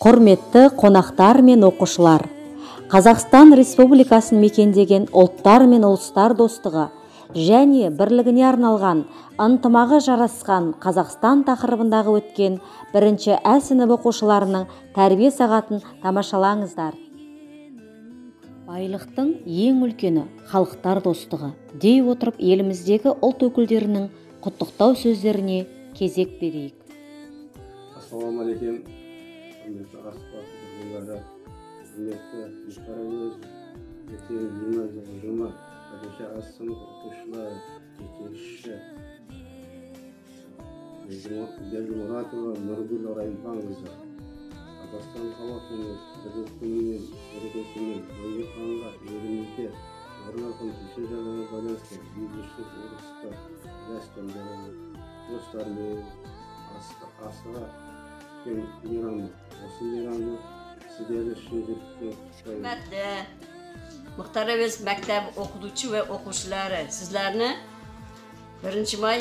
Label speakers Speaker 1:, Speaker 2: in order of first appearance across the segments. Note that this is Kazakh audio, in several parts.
Speaker 1: Құрметті қонақтар мен оқушылар, Қазақстан Республикасын мекендеген ұлттар мен ұлыстар достығы және бірлігіне арналған ынтымағы жарасқан Қазақстан тақырыбындағы өткен бірінші А сынып оқушыларының тәрбие сағатын тамашалаңыздар. Байлықтың ең үлкені халықтар достығы дей отырып еліміздегі ұлт өкілдерінің құттықтау сөздеріне кезек берейік.
Speaker 2: Ассалаумағалейкум. Құрметті аспазы біргелері, құрметті мұхтарымыз, ертең гимназия ұжымы, бірінші А сынып оқушылары, жетекші Бержмұратова Нұргүл Орайымханқызы, Қазақстан халқының бірлік күнімен, мерекесімен, бүгінгі таңда елімізде орын алған төтенше жағдайға байланысты бейбітшілік үрдісті дәстүрлері, достармен асыға өткен мейрамы. Осы мейрамды сіздерді шын жүректен құттықтаймын.
Speaker 3: Muhtar Əvəz məktəb oxuducu və oxucuları sizlərni 1 may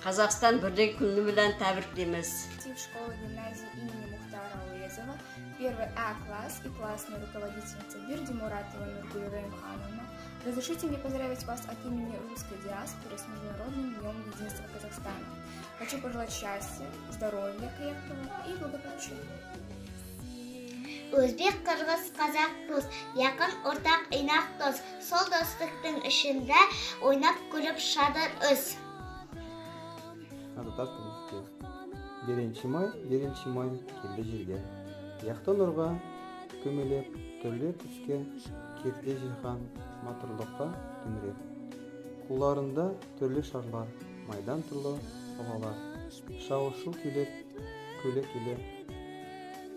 Speaker 3: Қазақстан Бірлігі күні білән təbrikləyimiz.
Speaker 4: Школы гимназии имени Мухтара Әвезова, 1 А класс и классная руководительница Бержмуратова Нургуль Орайымхановна. Разрешите мне поздравить вас от имени русской диаспоры с Международным днем единства Казахстана. Хочу пожелать счастья, здоровья крепкого и благополучия.
Speaker 5: Өзбек, қырғыз, қазақ, рус, яқын ортақ инақ дос, сол достықтың ішінде ойнап күліп шадыр өз.
Speaker 6: Беренші май келді жерге. Яқты нұрға көмелеп, түрлі түске кетті жихан матырлыққа түміреп. Құларында түрлі шарлар, майдан тұрлы оғалар. Шауышу келеп, көле келе,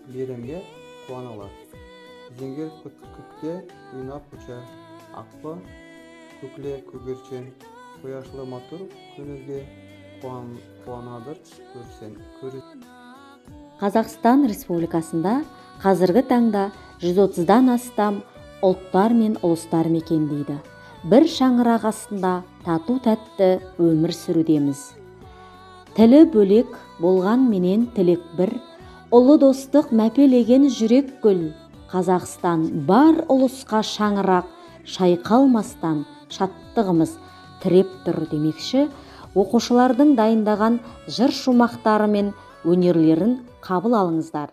Speaker 6: беремге қуаналар. Зеңгер көкте ұйнап ұчар, ақпы көкле көгерчен, қояшылы матур күнізге қуанадыр көрсен.
Speaker 1: Қазақстан Республикасында қазіргі таңда 130-дан астам ұлттар мен ұлыстар мекендейді. Бір шаңырақ астында тату-тәтті өмір сүрудеміз. Тілі бөлек болған менен тілек бір, ұлы достық мәпелеген жүрек гүл. Қазақстан бар ұлысқа шаңырақ, шайқалмастан шаттығымыз тіреп тұр демекші, оқушылардың дайындаған жыр шумақтары мен өнерлерін қабыл алыңыздар.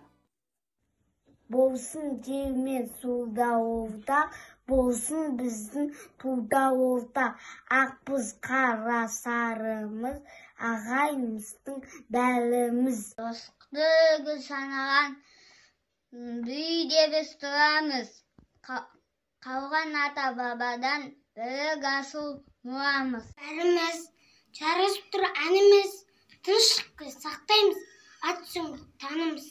Speaker 5: Болсын деумен суда олтақ, болсын біздің туда олтақ, ақбыз қара сарымыз, ағайымыздың бәліміз. Достықты гүл санаған бүйде біз тұрамыз, қалған ата бабадан білік асыл мұрамыз. Бәріміз жарысып тұр әніміз, тыныштықты сақтаймыз, ат үстін танымыз.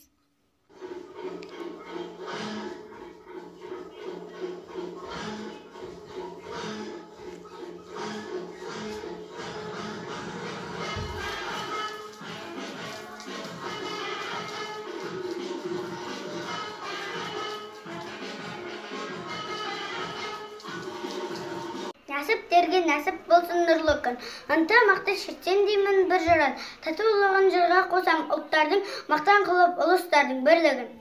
Speaker 5: Нәсіптерге нәсіп болсын нұрлы күн. Ынтымақты шертсем деймін бір жырын. Татулығын жырға қосам ұлттардың, мақтан қылып ұлыстардың бірлігін.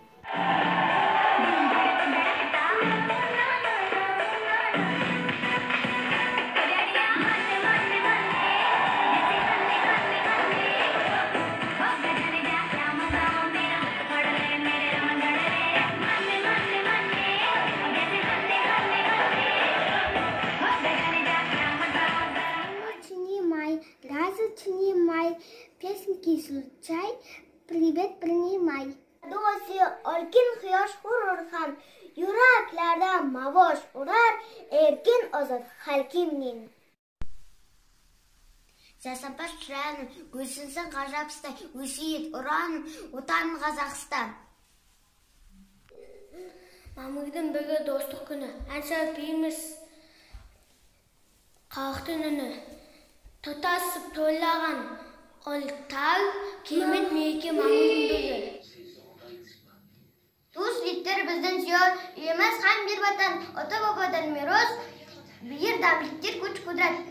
Speaker 5: Песенки случай, привет принимай. Досы olkin quyosh hururhan, yuraklarda mavosh urar, erkin ozod xalqimning. Засапаш шыраным, гүлсінсін ғажапстай, өсиет ұраным, отаным Қазақстан. Мамырдың бірі достық күні, ән сәпейміз халықтың үні. Тұтасып тойлаған ұлттар, керемет мереке мамырдың бірі. Туыс литтер біздің сүйер, үйеміз хан бір ватан, ата бабадан мирос, бір давлеттер күч құдрат.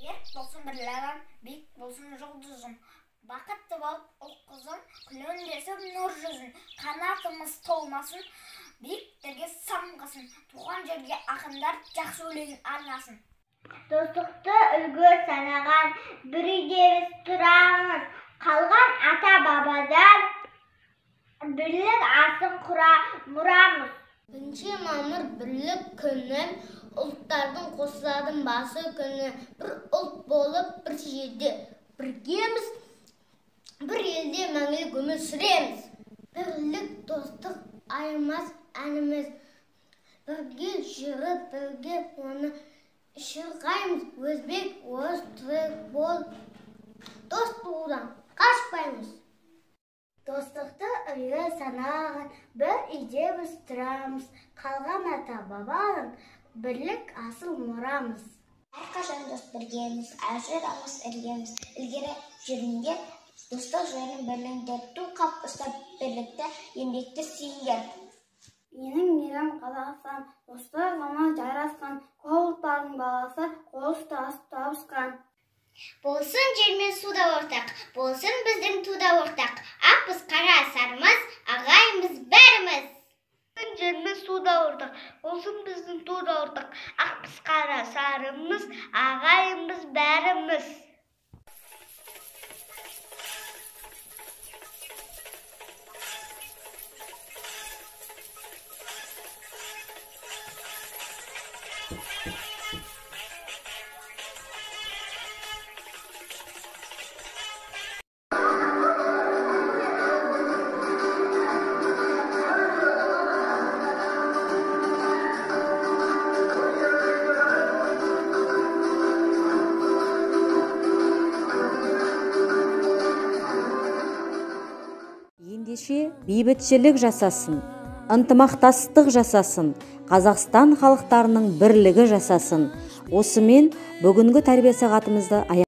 Speaker 7: Ерік болсын бірлігім, биік болсын жұлдызым. Бақытты болып ұл қызым, күлімдесіп нұр жүзін. Қанатымыз толмасын, биіктерге самғасын. Туған жерге ақындар жақсы өлеңін арнасын.
Speaker 5: Достықты үлгі санаған бір үйде біз тұрамыз. Қалған ата бабадан бірлік асын мұрамыз.
Speaker 8: 1 мамыр бірлік күні, ұлттардың қосылатын басы күні. Бір ұлт болып бір жерде біргеміз, бір елде мәңгілік өмір сүреміз. Бірлік, достық, айырмас әніміз. Бірге жүріп, бірге оны шырғаймыз. Өзбек, орыс, түрік бол, дос болудан қашпаймыз.
Speaker 5: Достықты үлгі санаған бір үйде біз тұрамыз. Қалған ата бабадан бірлік асыл мұрамыз.
Speaker 8: Әрқашан дос біргеміз, ажырамыз іргеміз. Ілгері жүріңдер, достық жайын бірліңдер. Ту қап ұстап бірлікті, еңбекті сүйіңдер.
Speaker 5: Менің елім Қазақстан, достығына жарасқан, ұлттардың баласы қол ұстасып табысқан.
Speaker 8: Болсын жермен суда ортақ, болсын біздің туда ортақ. Ақбыз қара сарымыз, ағайымыз бәріміз.
Speaker 5: Болсын жермен суда ортақ, болсын біздің туда ортақ. Ақбыз қара сарымыз, ағайымыз бәріміз.
Speaker 1: Ендеше бейбітшілік жасасын, ынтымақтастық жасасын, Қазақстан халықтарының бірлігі жасасын. Осымен бүгінгі тәрбие сағатымызды